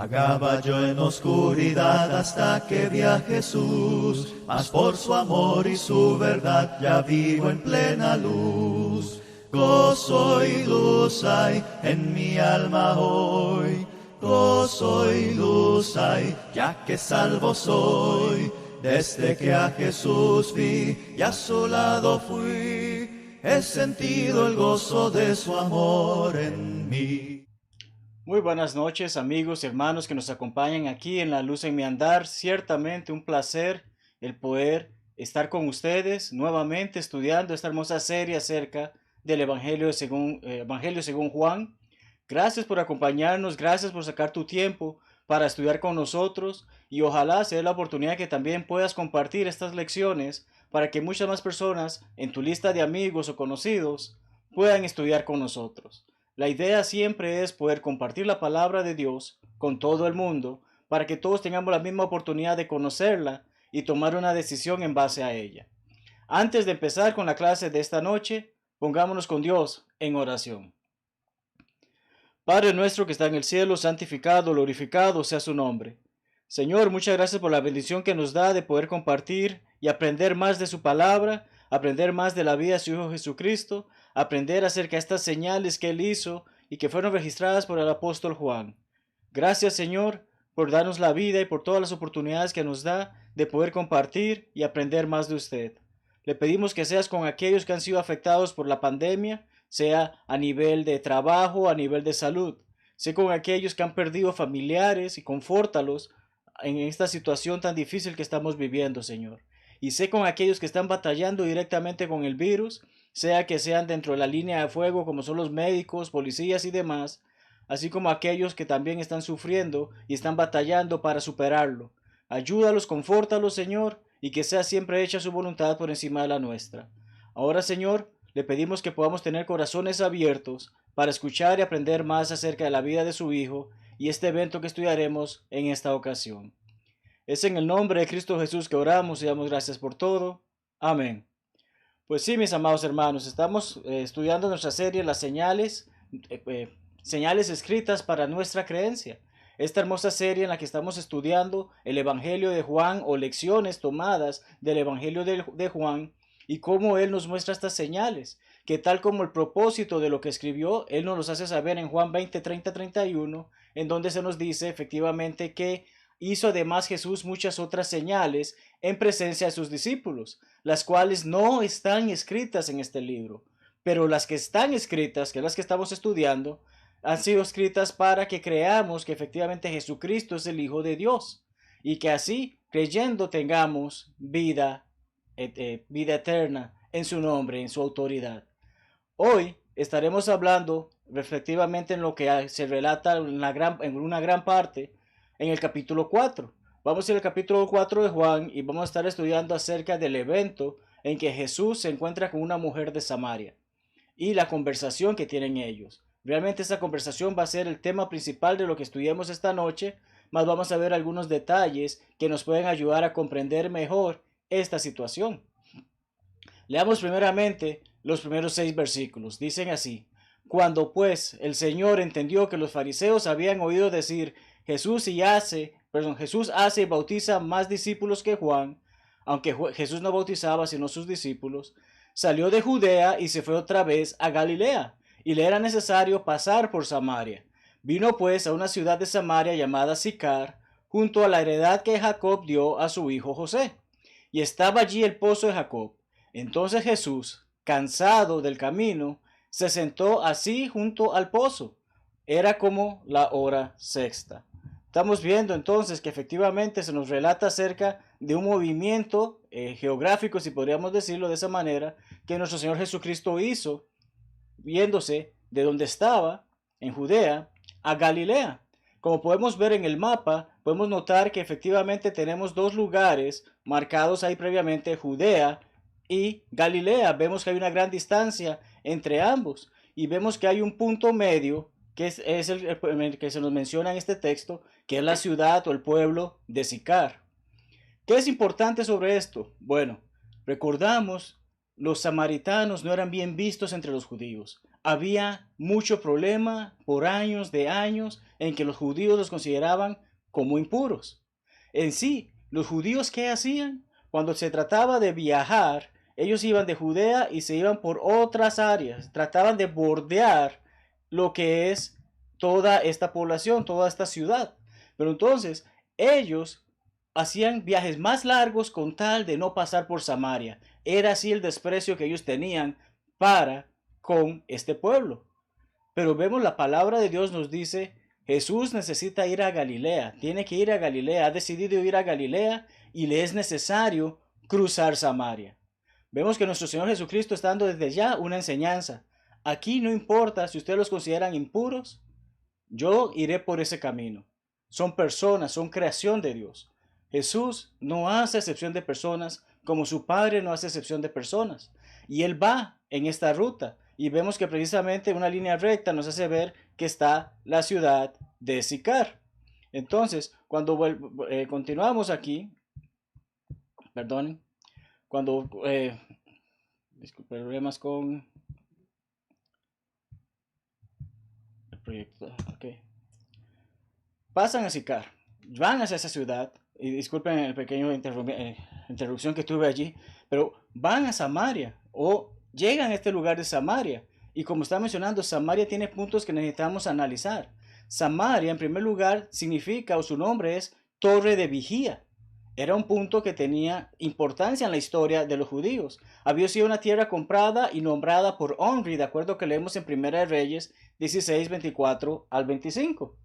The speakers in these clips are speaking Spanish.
Vagaba yo en oscuridad hasta que vi a Jesús, mas por su amor y su verdad ya vivo en plena luz. Gozo y luz hay en mi alma hoy, gozo y luz hay, ya que salvo soy. Desde que a Jesús vi y a su lado fui, he sentido el gozo de su amor en mí. Muy buenas noches, amigos y hermanos que nos acompañan aquí en La Luz en mi Andar. Ciertamente un placer el poder estar con ustedes nuevamente estudiando esta hermosa serie acerca del Evangelio según Juan. Gracias por acompañarnos, gracias por sacar tu tiempo para estudiar con nosotros y ojalá sea la oportunidad que también puedas compartir estas lecciones para que muchas más personas en tu lista de amigos o conocidos puedan estudiar con nosotros. La idea siempre es poder compartir la palabra de Dios con todo el mundo para que todos tengamos la misma oportunidad de conocerla y tomar una decisión en base a ella. Antes de empezar con la clase de esta noche, pongámonos con Dios en oración. Padre nuestro que está en el cielo, santificado, glorificado sea su nombre. Señor, muchas gracias por la bendición que nos da de poder compartir y aprender más de su palabra, aprender más de la vida de su Hijo Jesucristo, aprender acerca de estas señales que Él hizo y que fueron registradas por el apóstol Juan. Gracias, Señor, por darnos la vida y por todas las oportunidades que nos da de poder compartir y aprender más de usted. Le pedimos que seas con aquellos que han sido afectados por la pandemia, sea a nivel de trabajo, a nivel de salud. Sé con aquellos que han perdido familiares y confórtalos en esta situación tan difícil que estamos viviendo, Señor. Y sé con aquellos que están batallando directamente con el virus, sea que sean dentro de la línea de fuego como son los médicos, policías y demás, así como aquellos que también están sufriendo y están batallando para superarlo. Ayúdalos, confórtalos, Señor, y que sea siempre hecha su voluntad por encima de la nuestra. Ahora, Señor, le pedimos que podamos tener corazones abiertos para escuchar y aprender más acerca de la vida de su Hijo y este evento que estudiaremos en esta ocasión. Es en el nombre de Cristo Jesús que oramos y damos gracias por todo. Amén. Pues sí, mis amados hermanos, estamos estudiando nuestra serie Las señales escritas para nuestra creencia. Esta hermosa serie en la que estamos estudiando el Evangelio de Juan o lecciones tomadas del Evangelio de Juan y cómo Él nos muestra estas señales, que tal como el propósito de lo que escribió, Él nos los hace saber en Juan 20, 30, 31, en donde se nos dice efectivamente que hizo además Jesús muchas otras señales en presencia de sus discípulos, las cuales no están escritas en este libro, pero las que están escritas, que son las que estamos estudiando, han sido escritas para que creamos que efectivamente Jesucristo es el Hijo de Dios y que así, creyendo, tengamos vida eterna en su nombre, en su autoridad. Hoy estaremos hablando efectivamente en lo que se relata en una gran parte en el capítulo 4. Vamos a ir al capítulo 4 de Juan y vamos a estar estudiando acerca del evento en que Jesús se encuentra con una mujer de Samaria y la conversación que tienen ellos. Realmente esa conversación va a ser el tema principal de lo que estudiemos esta noche, mas vamos a ver algunos detalles que nos pueden ayudar a comprender mejor esta situación. Leamos primeramente los primeros 6 versículos. Dicen así: Cuando pues el Señor entendió que los fariseos habían oído decir, Jesús hace y bautiza más discípulos que Juan, aunque Jesús no bautizaba sino sus discípulos, salió de Judea y se fue otra vez a Galilea, y le era necesario pasar por Samaria. Vino pues a una ciudad de Samaria llamada Sicar, junto a la heredad que Jacob dio a su hijo José. Y estaba allí el pozo de Jacob. Entonces Jesús, cansado del camino, se sentó así junto al pozo. Era como la hora sexta. Estamos viendo entonces que efectivamente se nos relata acerca de un movimiento geográfico, si podríamos decirlo de esa manera, que nuestro Señor Jesucristo hizo, viéndose de donde estaba, en Judea, a Galilea. Como podemos ver en el mapa, podemos notar que efectivamente tenemos dos lugares marcados ahí previamente, Judea y Galilea. Vemos que hay una gran distancia entre ambos y vemos que hay un punto medio que es el que se nos menciona en este texto, que es la ciudad o el pueblo de Sicar. ¿Qué es importante sobre esto? Bueno, recordamos, los samaritanos no eran bien vistos entre los judíos. había mucho problema por años de años en que los judíos los consideraban como impuros. En sí, los judíos, ¿qué hacían? Cuando se trataba de viajar, ellos iban de Judea y se iban por otras áreas, trataban de bordear lo que es toda esta población, toda esta ciudad. Pero entonces, ellos hacían viajes más largos con tal de no pasar por Samaria. Era así el desprecio que ellos tenían para con este pueblo. Pero vemos la palabra de Dios nos dice, Jesús necesita ir a Galilea, tiene que ir a Galilea, ha decidido ir a Galilea y le es necesario cruzar Samaria. Vemos que nuestro Señor Jesucristo está dando desde ya una enseñanza. Aquí no importa si ustedes los consideran impuros, yo iré por ese camino. Son personas, son creación de Dios. Jesús no hace excepción de personas como su Padre no hace excepción de personas. Y Él va en esta ruta. Y vemos que precisamente una línea recta nos hace ver que está la ciudad de Sicar. Entonces, cuando continuamos aquí, perdonen, cuando problemas con el proyecto, okay. Pasan a Sicar, van hacia esa ciudad, y disculpen el pequeño interrupción que tuve allí, pero van a Samaria o llegan a este lugar de Samaria. Y como está mencionando, Samaria tiene puntos que necesitamos analizar. Samaria, en primer lugar, significa, o su nombre es Torre de Vigía. Era un punto que tenía importancia en la historia de los judíos. Había sido una tierra comprada y nombrada por Omri, de acuerdo que leemos en Primera de Reyes 16, 24 al 25.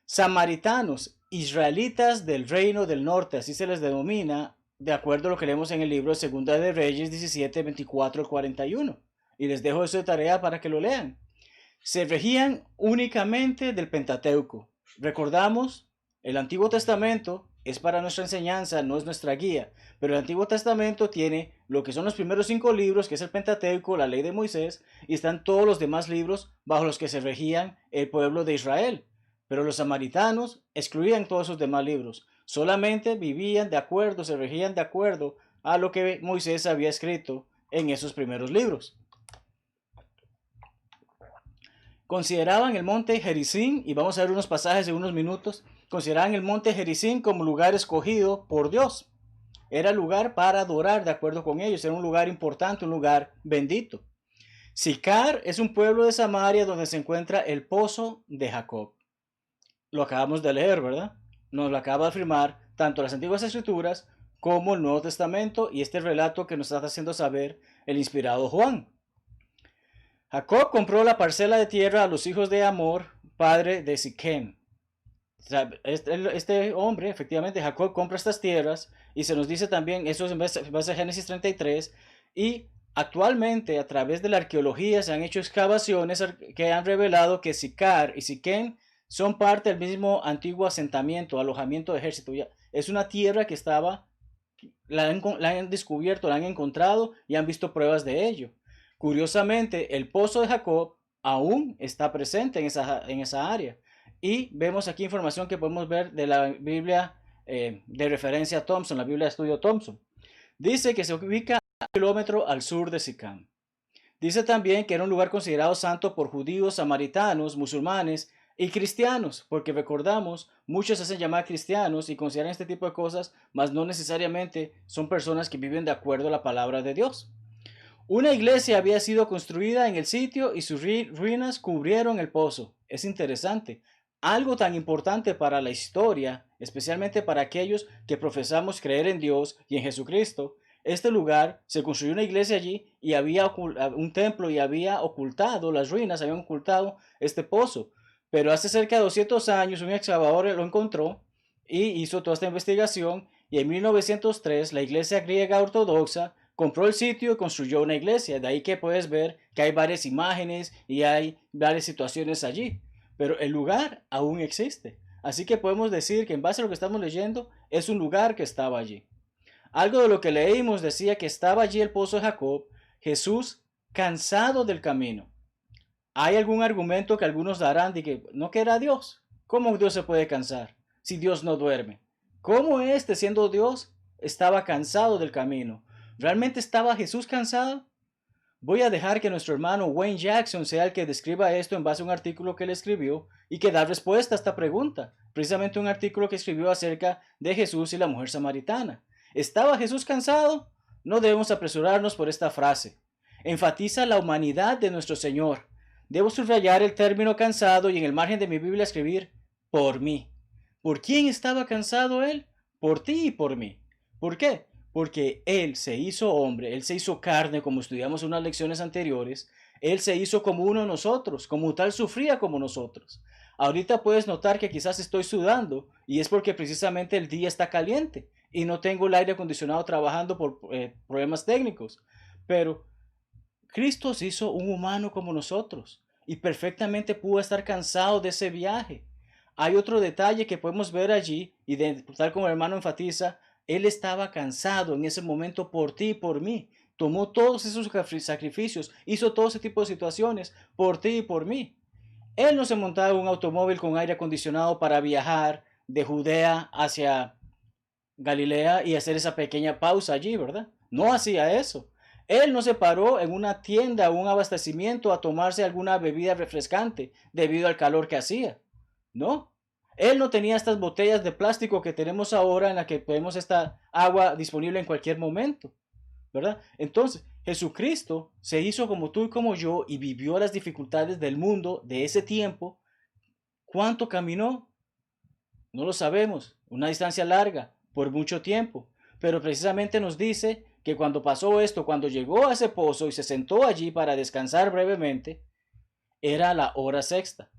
Samaritanos, israelitas del reino del norte, así se les denomina, de acuerdo a lo que leemos en el libro de Segunda de Reyes 17, 24 al 41. Y les dejo eso de tarea para que lo lean. Se regían únicamente del Pentateuco. Recordamos, el Antiguo Testamento es para nuestra enseñanza, no es nuestra guía, pero el Antiguo Testamento tiene lo que son los primeros 5 libros, que es el Pentateuco, la ley de Moisés, y están todos los demás libros bajo los que se regían el pueblo de Israel. Pero los samaritanos excluían todos esos demás libros. Solamente vivían de acuerdo, se regían de acuerdo a lo que Moisés había escrito en esos primeros libros. Consideraban el monte Gerizim, y vamos a ver unos pasajes en unos minutos, consideraban el monte Gerizim como lugar escogido por Dios. Era lugar para adorar de acuerdo con ellos, era un lugar importante, un lugar bendito. Sicar es un pueblo de Samaria donde se encuentra el pozo de Jacob. Lo acabamos de leer, ¿verdad? Nos lo acaba de afirmar tanto las antiguas escrituras como el Nuevo Testamento y este relato que nos está haciendo saber el inspirado Juan. Jacob compró la parcela de tierra a los hijos de Hamor, padre de Siquem. O sea, este hombre, efectivamente, Jacob compra estas tierras y se nos dice también, eso es en base a Génesis 33, y actualmente a través de la arqueología se han hecho excavaciones que han revelado que Sicar y Siquem son parte del mismo antiguo asentamiento, alojamiento de ejército. Es una tierra que la han descubierto, la han encontrado y han visto pruebas de ello. Curiosamente, el pozo de Jacob aún está presente en esa área. Y vemos aquí información que podemos ver de la Biblia de referencia Thompson, la Biblia de estudio Thompson. Dice que se ubica a 1 kilómetro al sur de Sicam. Dice también que era un lugar considerado santo por judíos, samaritanos, musulmanes y cristianos, porque recordamos, muchos se hacen llamar cristianos y consideran este tipo de cosas, mas no necesariamente son personas que viven de acuerdo a la palabra de Dios. Una iglesia había sido construida en el sitio y sus ruinas cubrieron el pozo. Es interesante. Algo tan importante para la historia, especialmente para aquellos que profesamos creer en Dios y en Jesucristo. Este lugar se construyó una iglesia allí y había un templo y había ocultado, las ruinas habían ocultado este pozo. Pero hace cerca de 200 años un excavador lo encontró y hizo toda esta investigación y en 1903 la iglesia griega ortodoxa compró el sitio y construyó una iglesia. De ahí que puedes ver que hay varias imágenes y hay varias situaciones allí. Pero el lugar aún existe. Así que podemos decir que en base a lo que estamos leyendo, es un lugar que estaba allí. Algo de lo que leímos decía que estaba allí el pozo de Jacob, Jesús cansado del camino. Hay algún argumento que algunos darán de que no que era Dios. ¿Cómo Dios se puede cansar si Dios no duerme? ¿Cómo siendo Dios, estaba cansado del camino? ¿Realmente estaba Jesús cansado? Voy a dejar que nuestro hermano Wayne Jackson sea el que describa esto en base a un artículo que él escribió y que da respuesta a esta pregunta. Precisamente un artículo que escribió acerca de Jesús y la mujer samaritana. ¿Estaba Jesús cansado? No debemos apresurarnos por esta frase. Enfatiza la humanidad de nuestro Señor. Debo subrayar el término cansado y en el margen de mi Biblia escribir por mí. ¿Por quién estaba cansado él? Por ti y por mí. ¿Por qué? Porque Él se hizo hombre, Él se hizo carne, como estudiamos en unas lecciones anteriores. Él se hizo como uno de nosotros, como tal sufría como nosotros. Ahorita puedes notar que quizás estoy sudando y es porque precisamente el día está caliente y no tengo el aire acondicionado trabajando por problemas técnicos. Pero Cristo se hizo un humano como nosotros y perfectamente pudo estar cansado de ese viaje. Hay otro detalle que podemos ver allí y tal como el hermano enfatiza, él estaba cansado en ese momento por ti y por mí. Tomó todos esos sacrificios, hizo todo ese tipo de situaciones por ti y por mí. Él no se montaba en un automóvil con aire acondicionado para viajar de Judea hacia Galilea y hacer esa pequeña pausa allí, ¿verdad? No hacía eso. Él no se paró en una tienda o un abastecimiento a tomarse alguna bebida refrescante debido al calor que hacía. No. Él no tenía estas botellas de plástico que tenemos ahora en la que podemos esta agua disponible en cualquier momento, ¿verdad? Entonces, Jesucristo se hizo como tú y como yo y vivió las dificultades del mundo de ese tiempo. ¿Cuánto caminó? No lo sabemos. Una distancia larga, por mucho tiempo. Pero precisamente nos dice que cuando pasó esto, cuando llegó a ese pozo y se sentó allí para descansar brevemente, era la hora sexta.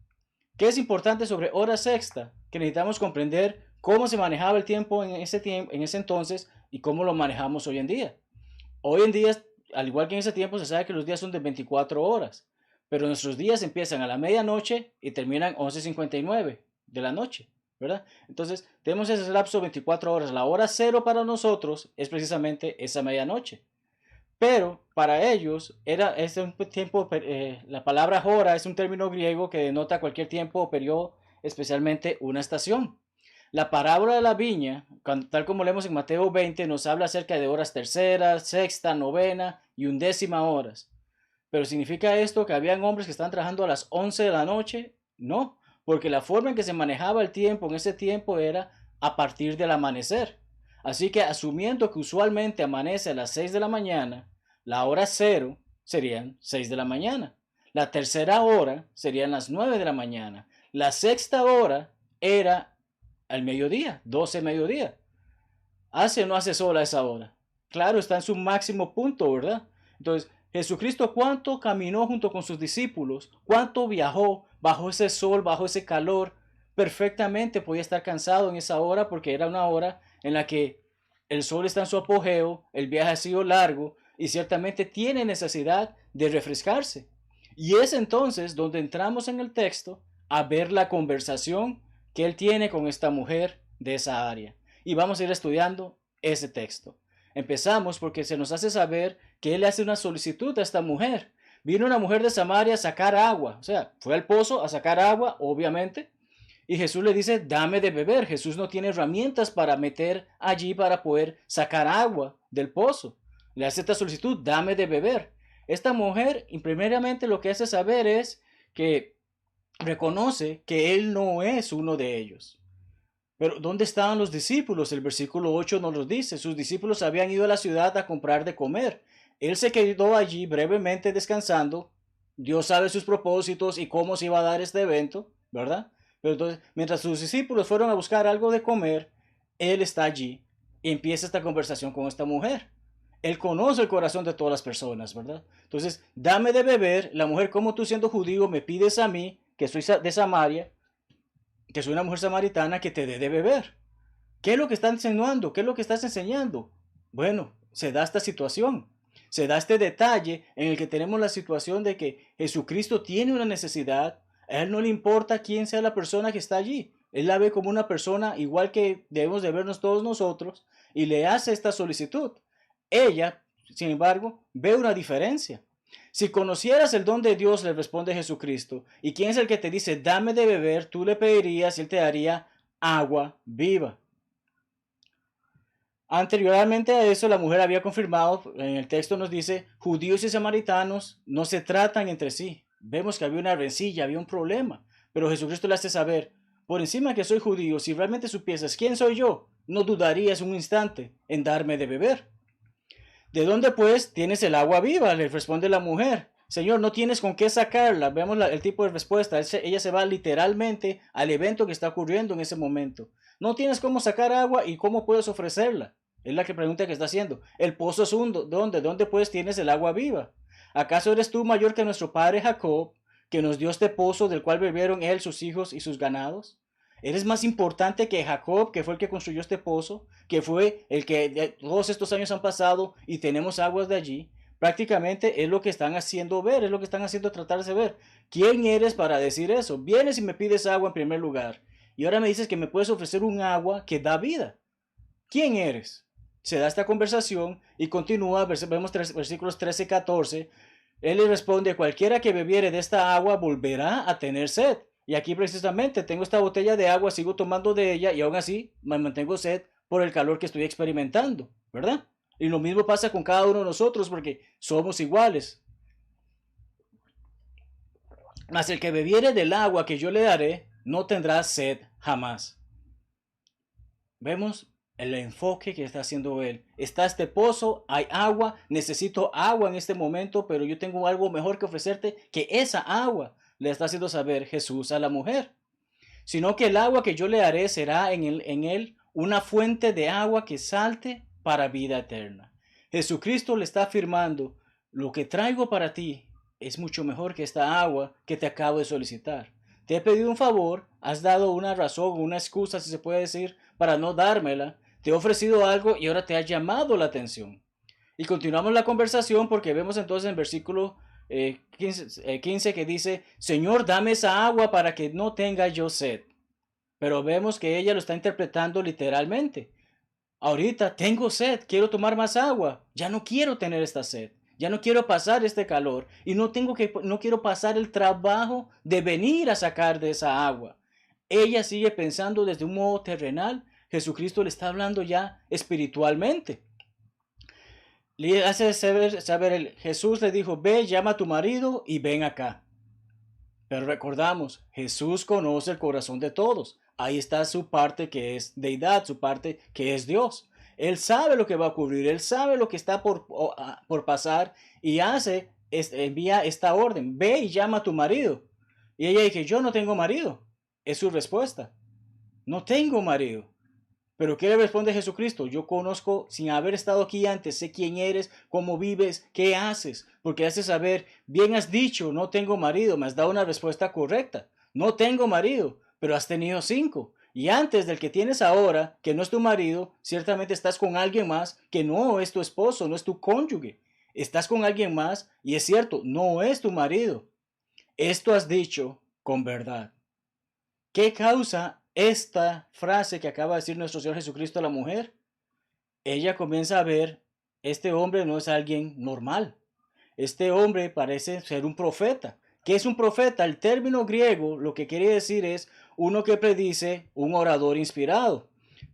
¿Qué es importante sobre hora sexta? Que necesitamos comprender cómo se manejaba el tiempo en ese entonces y cómo lo manejamos hoy en día. Hoy en día, al igual que en ese tiempo, se sabe que los días son de 24 horas, pero nuestros días empiezan a la medianoche y terminan 11:59 de la noche, ¿verdad? Entonces, tenemos ese lapso de 24 horas. La hora cero para nosotros es precisamente esa medianoche. Pero para ellos es un tiempo, la palabra hora es un término griego que denota cualquier tiempo o periodo, especialmente una estación. La parábola de la viña, tal como leemos en Mateo 20, nos habla acerca de horas terceras, sexta, novena y undécima horas. ¿Pero significa esto que habían hombres que estaban trabajando a las 11 de la noche? No, porque la forma en que se manejaba el tiempo en ese tiempo era a partir del amanecer. Así que asumiendo que usualmente amanece a las 6 de la mañana, la hora cero serían 6 de la mañana. La tercera hora serían las 9 de la mañana. La sexta hora era al mediodía, 12 mediodía. ¿Hace o no hace sol a esa hora? Claro, está en su máximo punto, ¿verdad? Entonces, Jesucristo, ¿cuánto caminó junto con sus discípulos? ¿Cuánto viajó bajo ese sol, bajo ese calor? Perfectamente podía estar cansado en esa hora porque era una hora en la que el sol está en su apogeo, el viaje ha sido largo y ciertamente tiene necesidad de refrescarse. Y es entonces donde entramos en el texto a ver la conversación que él tiene con esta mujer de esa área. Y vamos a ir estudiando ese texto. Empezamos porque se nos hace saber que él le hace una solicitud a esta mujer. Vino una mujer de Samaria a sacar agua, o sea, fue al pozo a sacar agua, obviamente, y Jesús le dice, dame de beber. Jesús no tiene herramientas para meter allí para poder sacar agua del pozo. Le hace esta solicitud, dame de beber. Esta mujer, primeramente lo que hace saber es que reconoce que él no es uno de ellos. Pero ¿dónde estaban los discípulos? El versículo 8 nos lo dice. Sus discípulos habían ido a la ciudad a comprar de comer. Él se quedó allí brevemente descansando. Dios sabe sus propósitos y cómo se iba a dar este evento, ¿verdad? Pero entonces, mientras sus discípulos fueron a buscar algo de comer, él está allí y empieza esta conversación con esta mujer. Él conoce el corazón de todas las personas, ¿verdad? Entonces, dame de beber. La mujer, como tú siendo judío, me pides a mí, que soy de Samaria, que soy una mujer samaritana, que te dé de beber. ¿Qué es lo que estás insinuando? ¿Qué es lo que estás enseñando? Bueno, se da esta situación. Se da este detalle en el que tenemos la situación de que Jesucristo tiene una necesidad. A él no le importa quién sea la persona que está allí. Él la ve como una persona igual que debemos de vernos todos nosotros y le hace esta solicitud. Ella, sin embargo, ve una diferencia. Si conocieras el don de Dios, le responde Jesucristo, y quién es el que te dice, dame de beber, tú le pedirías y él te daría agua viva. Anteriormente a eso, la mujer había confirmado, en el texto nos dice, judíos y samaritanos no se tratan entre sí. Vemos que había una rencilla, había un problema, pero Jesucristo le hace saber, por encima que soy judío, si realmente supieses quién soy yo, no dudarías un instante en darme de beber. ¿De dónde pues tienes el agua viva? Le responde la mujer. Señor, no tienes con qué sacarla. Vemos el tipo de respuesta. Ella se va literalmente al evento que está ocurriendo en ese momento. No tienes cómo sacar agua y cómo puedes ofrecerla. Es la que pregunta que está haciendo. El pozo es ¿dónde? ¿Dónde pues tienes el agua viva? ¿Acaso eres tú mayor que nuestro padre Jacob, que nos dio este pozo del cual bebieron él, sus hijos y sus ganados? ¿Eres más importante que Jacob, que fue el que construyó este pozo, que fue el que todos estos años han pasado y tenemos aguas de allí? Prácticamente es lo que están haciendo ver, es lo que están haciendo tratar de ver. ¿Quién eres para decir eso? Vienes y me pides agua en primer lugar y ahora me dices que me puedes ofrecer un agua que da vida. ¿Quién eres? Se da esta conversación y continúa, vemos versículos 13 y 14. Él le responde, cualquiera que bebiere de esta agua volverá a tener sed. Y aquí precisamente tengo esta botella de agua, sigo tomando de ella y aún así me mantengo sed por el calor que estoy experimentando, ¿verdad? Y lo mismo pasa con cada uno de nosotros porque somos iguales. Mas el que bebiere del agua que yo le daré, no tendrá sed jamás. Vemos el enfoque que está haciendo él. Está este pozo, hay agua, necesito agua en este momento, pero yo tengo algo mejor que ofrecerte que esa agua. Le está haciendo saber Jesús a la mujer. Sino que el agua que yo le haré será en él una fuente de agua que salte para vida eterna. Jesucristo le está afirmando, lo que traigo para ti es mucho mejor que esta agua que te acabo de solicitar. Te he pedido un favor, has dado una razón, una excusa, si se puede decir, para no dármela. Te he ofrecido algo y ahora te ha llamado la atención. Y continuamos la conversación porque vemos entonces en versículo 15 que dice, Señor, dame esa agua para que no tenga yo sed. Pero vemos que ella lo está interpretando literalmente. Ahorita tengo sed, quiero tomar más agua, ya no quiero tener esta sed, ya no quiero pasar este calor y no quiero pasar el trabajo de venir a sacar de esa agua. Ella sigue pensando desde un modo terrenal, Jesucristo le está hablando ya espiritualmente. Le hace saber Jesús le dijo, ve, llama a tu marido y ven acá. Pero recordamos, Jesús conoce el corazón de todos. Ahí está su parte que es deidad, su parte que es Dios. Él sabe lo que va a ocurrir, él sabe lo que está por pasar y envía esta orden, ve y llama a tu marido. Y ella dice, yo no tengo marido. Es su respuesta. No tengo marido. Pero ¿qué le responde Jesucristo? Yo conozco, sin haber estado aquí antes, sé quién eres, cómo vives, qué haces, porque haces saber, bien has dicho, no tengo marido, me has dado una respuesta correcta. No tengo marido, pero has tenido 5. Y antes del que tienes ahora, que no es tu marido, ciertamente estás con alguien más que no es tu esposo, no es tu cónyuge. Estás con alguien más y es cierto, no es tu marido. Esto has dicho con verdad. ¿Qué causa esta frase que acaba de decir nuestro Señor Jesucristo a la mujer? Ella comienza a ver, este hombre no es alguien normal. Este hombre parece ser un profeta. ¿Qué es un profeta? El término griego lo que quiere decir es uno que predice, un orador inspirado.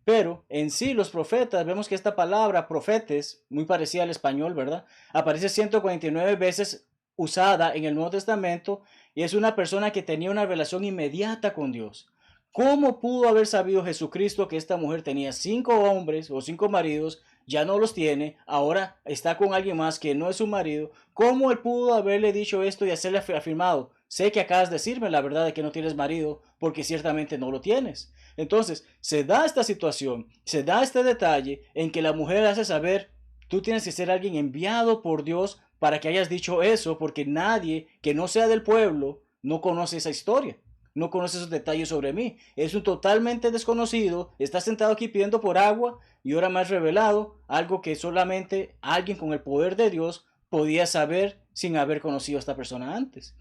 Pero en sí los profetas, vemos que esta palabra profetes, muy parecida al español, ¿verdad? Aparece 149 veces usada en el Nuevo Testamento y es una persona que tenía una relación inmediata con Dios. ¿Cómo pudo haber sabido Jesucristo que esta mujer tenía 5 hombres o 5 maridos, ya no los tiene, ahora está con alguien más que no es su marido? ¿Cómo él pudo haberle dicho esto y hacerle afirmado, sé que acabas de decirme la verdad de que no tienes marido, porque ciertamente no lo tienes? Entonces, se da esta situación, se da este detalle en que la mujer hace saber, tú tienes que ser alguien enviado por Dios para que hayas dicho eso, porque nadie que no sea del pueblo no conoce esa historia. No conoce esos detalles sobre mí. Es un totalmente desconocido. Está sentado aquí pidiendo por agua y ahora me has revelado algo que solamente alguien con el poder de Dios podía saber sin haber conocido a esta persona antes.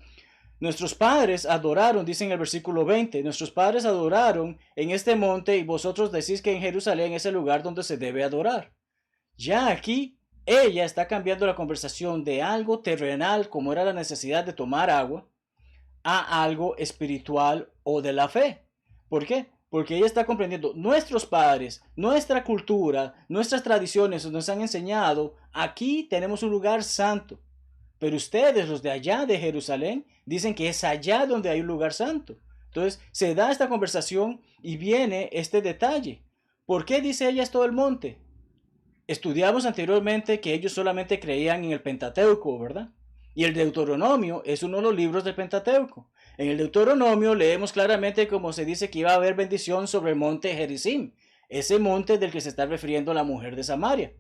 Nuestros padres adoraron, dice en el versículo 20, nuestros padres adoraron en este monte y vosotros decís que en Jerusalén es el lugar donde se debe adorar. Ya aquí ella está cambiando la conversación de algo terrenal como era la necesidad de tomar agua a algo espiritual o de la fe. ¿Por qué? porque ella está comprendiendo, nuestros padres, nuestra cultura, nuestras tradiciones nos han enseñado, aquí tenemos un lugar santo. Pero ustedes, los de allá de Jerusalén, dicen que es allá donde hay un lugar santo. Entonces se da esta conversación y viene este detalle. ¿Por qué dice ella esto del monte? Estudiamos anteriormente que ellos solamente creían en el Pentateuco, ¿verdad? Y el Deuteronomio es uno de los libros del Pentateuco. En el Deuteronomio leemos claramente como se dice que iba a haber bendición sobre el monte Gerizim, ese monte del que se está refiriendo la mujer de Samaria.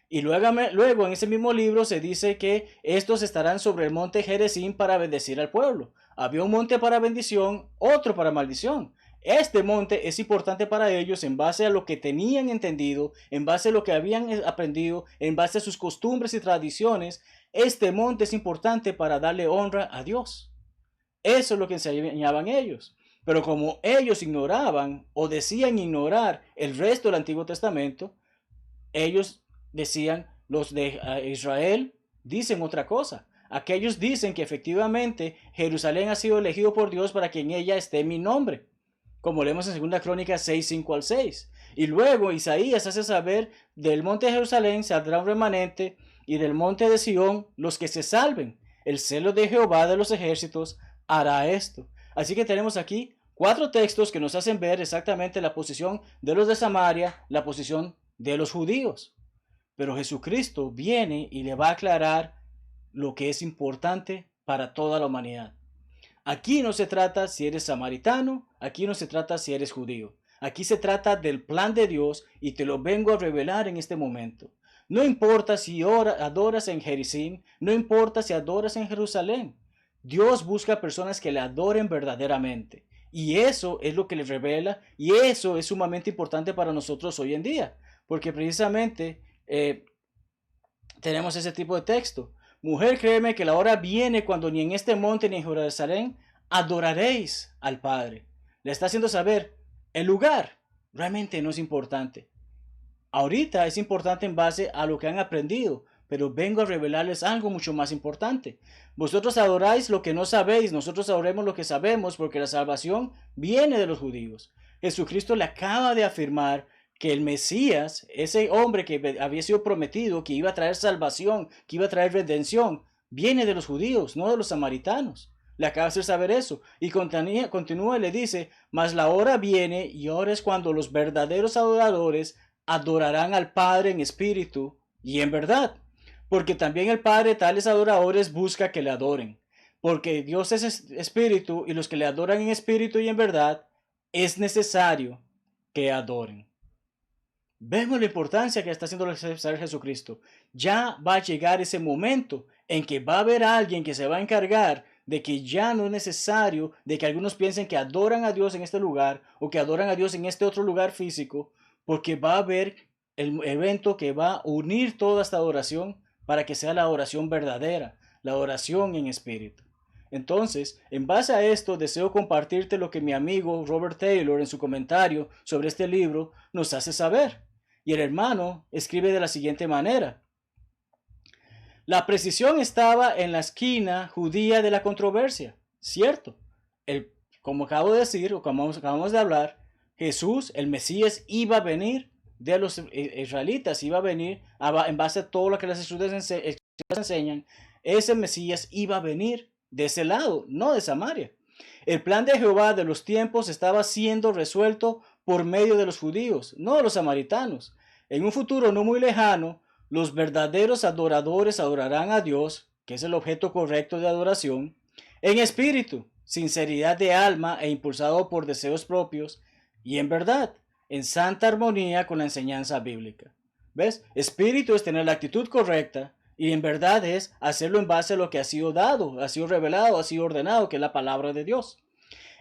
Y luego en ese mismo libro se dice que estos estarán sobre el monte Gerizim para bendecir al pueblo. Había un monte para bendición, otro para maldición. Este monte es importante para ellos en base a lo que tenían entendido, en base a lo que habían aprendido, en base a sus costumbres y tradiciones. Este monte es importante para darle honra a Dios. Eso es lo que enseñaban ellos. Pero como ellos ignoraban o decían ignorar el resto del Antiguo Testamento, ellos decían, los de Israel dicen otra cosa. Aquellos dicen que efectivamente Jerusalén ha sido elegido por Dios para que en ella esté mi nombre, como leemos en 2 Crónicas 6, 5 al 6. Y luego Isaías hace saber, del monte de Jerusalén saldrá un remanente, y del monte de Sión los que se salven. El celo de Jehová de los ejércitos hará esto. Así que tenemos aquí 4 textos que nos hacen ver exactamente la posición de los de Samaria, la posición de los judíos. Pero Jesucristo viene y le va a aclarar lo que es importante para toda la humanidad. Aquí no se trata si eres samaritano, aquí no se trata si eres judío. Aquí se trata del plan de Dios y te lo vengo a revelar en este momento. No importa si adoras en Gerizim, no importa si adoras en Jerusalén. Dios busca personas que le adoren verdaderamente. Y eso es lo que le revela, y eso es sumamente importante para nosotros hoy en día. Porque precisamente tenemos ese tipo de texto. Mujer, créeme que la hora viene cuando ni en este monte ni en Jerusalén adoraréis al Padre. Le está haciendo saber, el lugar realmente no es importante. Ahorita es importante en base a lo que han aprendido, pero vengo a revelarles algo mucho más importante. Vosotros adoráis lo que no sabéis, nosotros adoremos lo que sabemos, porque la salvación viene de los judíos. Jesucristo le acaba de afirmar que el Mesías, ese hombre que había sido prometido, que iba a traer salvación, que iba a traer redención, viene de los judíos, no de los samaritanos. Le acaba de hacer saber eso. Y continúa y le dice, mas la hora viene y ahora es cuando los verdaderos adoradores adorarán al Padre en espíritu y en verdad. Porque también el Padre tales adoradores busca que le adoren. Porque Dios es espíritu y los que le adoran en espíritu y en verdad es necesario que adoren. Vemos la importancia que está haciendo Jesucristo. Ya va a llegar ese momento en que va a haber alguien que se va a encargar de que ya no es necesario de que algunos piensen que adoran a Dios en este lugar o que adoran a Dios en este otro lugar físico, porque va a haber el evento que va a unir toda esta adoración para que sea la adoración verdadera, la adoración en espíritu. Entonces, en base a esto, deseo compartirte lo que mi amigo Robert Taylor en su comentario sobre este libro nos hace saber. Y el hermano escribe de la siguiente manera. La precisión estaba en la esquina judía de la controversia, ¿cierto? Como acabo de decir, o como acabamos de hablar, Jesús, el Mesías, iba a venir de los israelitas, iba a venir en base a todo lo que las escrituras enseñan. Ese Mesías iba a venir de ese lado, no de Samaria. El plan de Jehová de los tiempos estaba siendo resuelto por medio de los judíos, no de los samaritanos. En un futuro no muy lejano, los verdaderos adoradores adorarán a Dios, que es el objeto correcto de adoración, en espíritu, sinceridad de alma e impulsado por deseos propios, y en verdad, en santa armonía con la enseñanza bíblica. ¿Ves? Espíritu es tener la actitud correcta, y en verdad es hacerlo en base a lo que ha sido dado, ha sido revelado, ha sido ordenado, que es la palabra de Dios.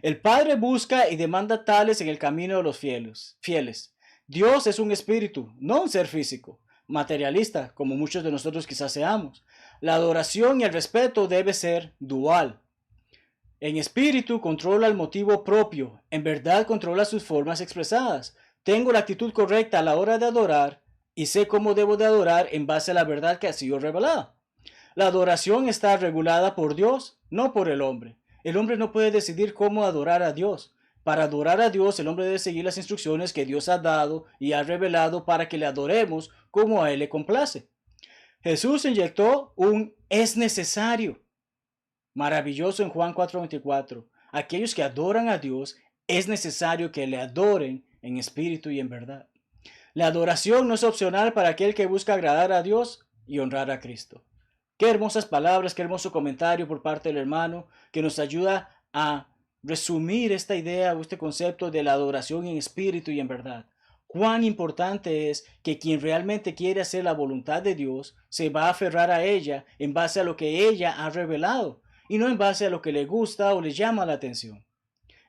El Padre busca y demanda tales en el camino de los fieles. Dios es un espíritu, no un ser físico, materialista, como muchos de nosotros quizás seamos. La adoración y el respeto debe ser dual. En espíritu controla el motivo propio, en verdad controla sus formas expresadas. Tengo la actitud correcta a la hora de adorar y sé cómo debo de adorar en base a la verdad que ha sido revelada. La adoración está regulada por Dios, no por el hombre. El hombre no puede decidir cómo adorar a Dios. Para adorar a Dios, el hombre debe seguir las instrucciones que Dios ha dado y ha revelado para que le adoremos como a Él le complace. Jesús inyectó un es necesario maravilloso en Juan 4:24. Aquellos que adoran a Dios, es necesario que le adoren en espíritu y en verdad. La adoración no es opcional para aquel que busca agradar a Dios y honrar a Cristo. Qué hermosas palabras, qué hermoso comentario por parte del hermano que nos ayuda a resumir esta idea o este concepto de la adoración en espíritu y en verdad. Cuán importante es que quien realmente quiere hacer la voluntad de Dios se va a aferrar a ella en base a lo que ella ha revelado y no en base a lo que le gusta o le llama la atención.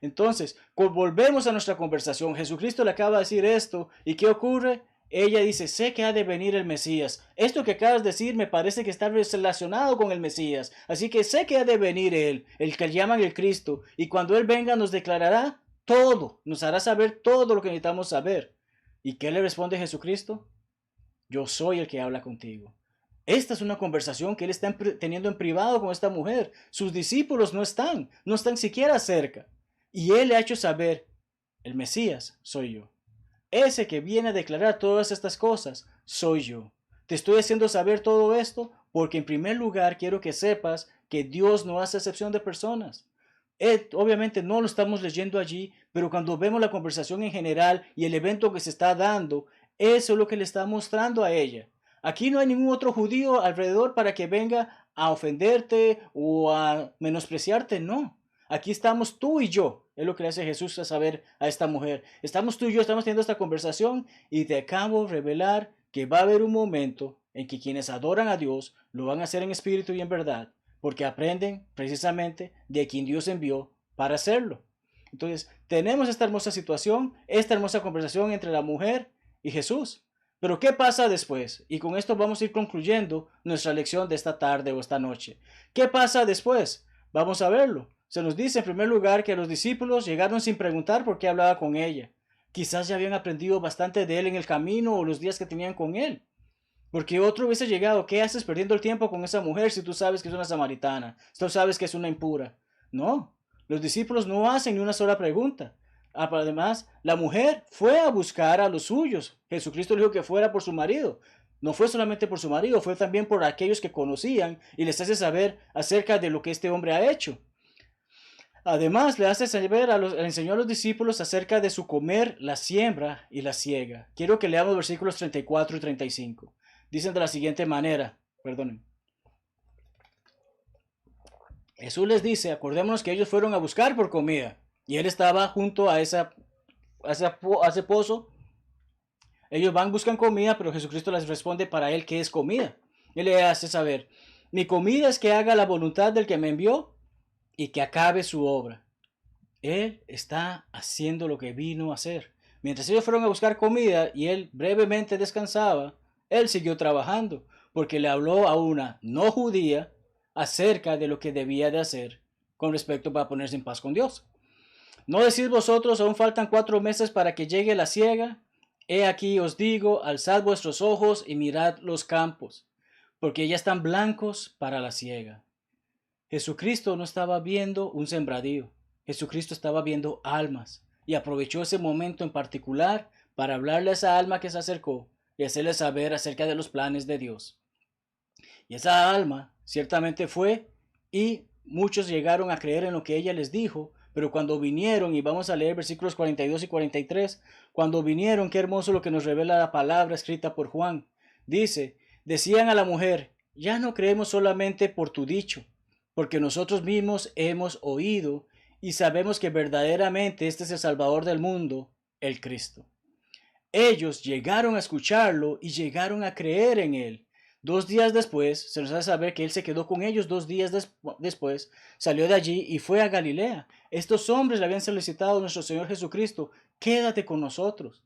Entonces, volvemos a nuestra conversación. Jesucristo le acaba de decir esto y ¿qué ocurre? Ella dice, sé que ha de venir el Mesías. Esto que acabas de decir me parece que está relacionado con el Mesías. Así que sé que ha de venir Él, el que llaman el Cristo. Y cuando Él venga nos declarará todo, nos hará saber todo lo que necesitamos saber. ¿Y qué le responde Jesucristo? Yo soy el que habla contigo. Esta es una conversación que Él está teniendo en privado con esta mujer. Sus discípulos no están siquiera cerca. Y Él le ha hecho saber, el Mesías soy yo. Ese que viene a declarar todas estas cosas, soy yo. Te estoy haciendo saber todo esto porque en primer lugar quiero que sepas que Dios no hace excepción de personas. Obviamente no lo estamos leyendo allí, pero cuando vemos la conversación en general y el evento que se está dando, eso es lo que le está mostrando a ella. Aquí no hay ningún otro judío alrededor para que venga a ofenderte o a menospreciarte, no. Aquí estamos tú y yo. Es lo que le hace Jesús a saber a esta mujer. Estamos tú y yo, estamos teniendo esta conversación y te acabo de revelar que va a haber un momento en que quienes adoran a Dios lo van a hacer en espíritu y en verdad, porque aprenden precisamente de quien Dios envió para hacerlo. Entonces, tenemos esta hermosa situación, esta hermosa conversación entre la mujer y Jesús. Pero ¿qué pasa después? Y con esto vamos a ir concluyendo nuestra lección de esta tarde o esta noche. ¿Qué pasa después? Vamos a verlo. Se nos dice en primer lugar que los discípulos llegaron sin preguntar por qué hablaba con ella. Quizás ya habían aprendido bastante de él en el camino o los días que tenían con él. Porque otro hubiese llegado, ¿qué haces perdiendo el tiempo con esa mujer si tú sabes que es una samaritana? Si tú sabes que es una impura. No, los discípulos no hacen ni una sola pregunta. Además, la mujer fue a buscar a los suyos. Jesucristo le dijo que fuera por su marido. No fue solamente por su marido, fue también por aquellos que conocían y les hace saber acerca de lo que este hombre ha hecho. Además, le hace saber le enseñó a los discípulos acerca de su comer, la siembra y la siega. Quiero que leamos versículos 34 y 35. Dicen de la siguiente manera, perdonen. Jesús les dice, acordémonos que ellos fueron a buscar por comida y él estaba junto a ese pozo. Ellos van, buscan comida, pero Jesucristo les responde para él qué es comida. Él le hace saber, mi comida es que haga la voluntad del que me envió y que acabe su obra. Él está haciendo lo que vino a hacer. Mientras ellos fueron a buscar comida y él brevemente descansaba, él siguió trabajando, porque le habló a una no judía acerca de lo que debía de hacer con respecto para ponerse en paz con Dios. ¿No decís vosotros, aún faltan 4 meses para que llegue la siega? He aquí os digo, alzad vuestros ojos y mirad los campos, porque ya están blancos para la siega. Jesucristo no estaba viendo un sembradío. Jesucristo estaba viendo almas y aprovechó ese momento en particular para hablarle a esa alma que se acercó y hacerle saber acerca de los planes de Dios. Y esa alma ciertamente fue y muchos llegaron a creer en lo que ella les dijo, pero cuando vinieron, y vamos a leer versículos 42 y 43, cuando vinieron, qué hermoso lo que nos revela la palabra escrita por Juan. Dice, decían a la mujer, ya no creemos solamente por tu dicho, porque nosotros mismos hemos oído y sabemos que verdaderamente este es el Salvador del mundo, el Cristo. Ellos llegaron a escucharlo y llegaron a creer en él. 2 días después, se nos hace saber que él se quedó con ellos 2 días después, salió de allí y fue a Galilea. Estos hombres le habían solicitado a nuestro Señor Jesucristo, quédate con nosotros,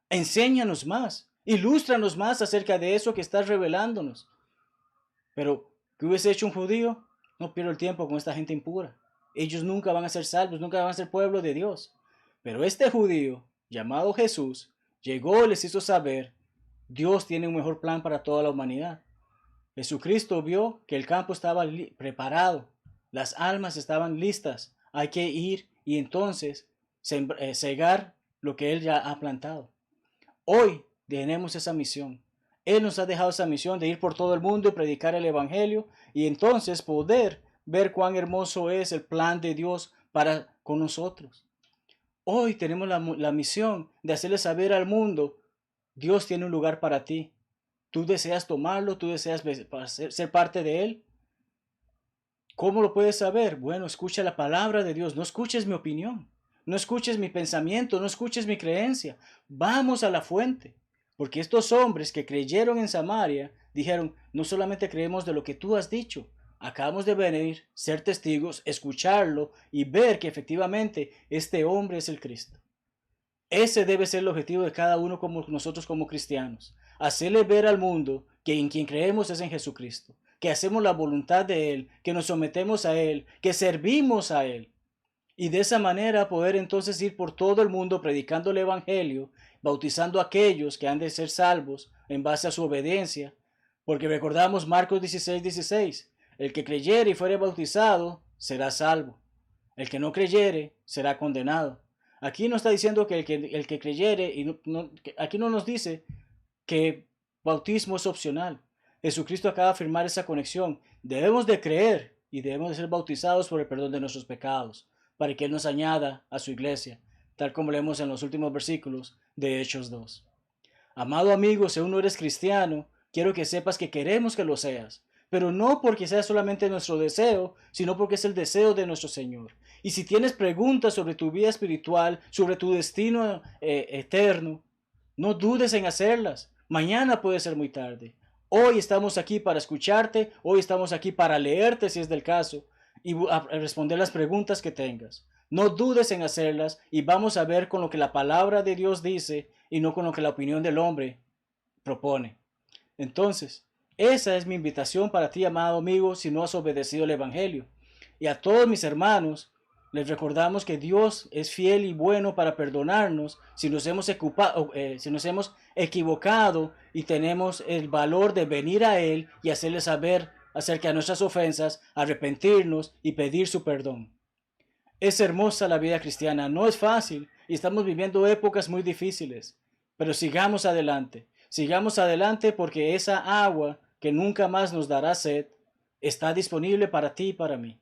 enséñanos más, ilústranos más acerca de eso que estás revelándonos. Pero, ¿qué hubiese hecho un judío? No pierdo el tiempo con esta gente impura. Ellos nunca van a ser salvos, nunca van a ser pueblo de Dios. Pero este judío, llamado Jesús, llegó y les hizo saber, Dios tiene un mejor plan para toda la humanidad. Jesucristo vio que el campo estaba preparado, las almas estaban listas, hay que ir y entonces cegar lo que Él ya ha plantado. Hoy tenemos esa misión. Él nos ha dejado esa misión de ir por todo el mundo y predicar el Evangelio y entonces poder ver cuán hermoso es el plan de Dios para con nosotros. Hoy tenemos la misión de hacerle saber al mundo, Dios tiene un lugar para ti. ¿Tú deseas tomarlo? ¿Tú deseas ser parte de Él? ¿Cómo lo puedes saber? Bueno, escucha la palabra de Dios. No escuches mi opinión. No escuches mi pensamiento. No escuches mi creencia. Vamos a la fuente. Porque estos hombres que creyeron en Samaria dijeron, no solamente creemos de lo que tú has dicho. Acabamos de venir, ser testigos, escucharlo y ver que efectivamente este hombre es el Cristo. Ese debe ser el objetivo de cada uno como nosotros como cristianos. Hacerle ver al mundo que en quien creemos es en Jesucristo. Que hacemos la voluntad de Él, que nos sometemos a Él, que servimos a Él. Y de esa manera poder entonces ir por todo el mundo predicando el Evangelio, bautizando a aquellos que han de ser salvos en base a su obediencia. Porque recordamos Marcos 16:16. El que creyere y fuere bautizado será salvo. El que no creyere será condenado. Aquí no está diciendo que el que creyere, y aquí no nos dice que bautismo es opcional. Jesucristo acaba de afirmar esa conexión. Debemos de creer y debemos de ser bautizados por el perdón de nuestros pecados, para que Él nos añada a su iglesia, tal como leemos en los últimos versículos de Hechos 2. Amado amigo, si aún no eres cristiano, quiero que sepas que queremos que lo seas, pero no porque sea solamente nuestro deseo, sino porque es el deseo de nuestro Señor. Y si tienes preguntas sobre tu vida espiritual, sobre tu destino eterno, no dudes en hacerlas. Mañana puede ser muy tarde. Hoy estamos aquí para escucharte, hoy estamos aquí para leerte si es del caso y responder las preguntas que tengas. No dudes en hacerlas y vamos a ver con lo que la palabra de Dios dice y no con lo que la opinión del hombre propone. Entonces, esa es mi invitación para ti, amado amigo, si no has obedecido el Evangelio. Y a todos mis hermanos, les recordamos que Dios es fiel y bueno para perdonarnos si nos hemos equivocado y tenemos el valor de venir a Él y hacerle saber acerca de nuestras ofensas, arrepentirnos y pedir su perdón. Es hermosa la vida cristiana, no es fácil y estamos viviendo épocas muy difíciles, pero sigamos adelante porque esa agua que nunca más nos dará sed está disponible para ti y para mí.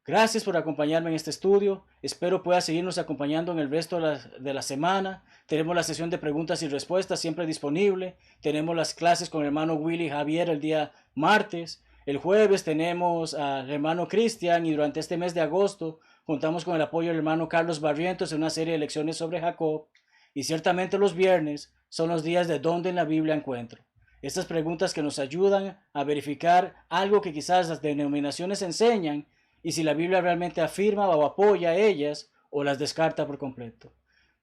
Gracias por acompañarme en este estudio. Espero puedas seguirnos acompañando en el resto de la semana. Tenemos la sesión de preguntas y respuestas siempre disponible. Tenemos las clases con el hermano Willy Javier el día martes. El jueves tenemos al hermano Cristian y durante este mes de agosto contamos con el apoyo del hermano Carlos Barrientos en una serie de lecciones sobre Jacob. Y ciertamente los viernes son los días de dónde en la Biblia encuentro. Estas preguntas que nos ayudan a verificar algo que quizás las denominaciones enseñan y si la Biblia realmente afirma o apoya a ellas o las descarta por completo.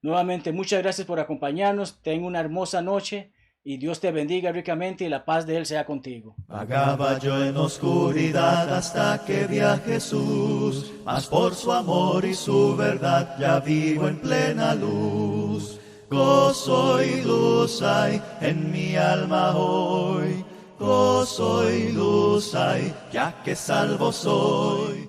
Nuevamente, muchas gracias por acompañarnos. Ten una hermosa noche y Dios te bendiga ricamente y la paz de Él sea contigo. Vagaba yo en oscuridad hasta que vi a Jesús, mas por su amor y su verdad ya vivo en plena luz. Gozo y luz hay en mi alma hoy, gozo y luz hay, ya que salvo soy.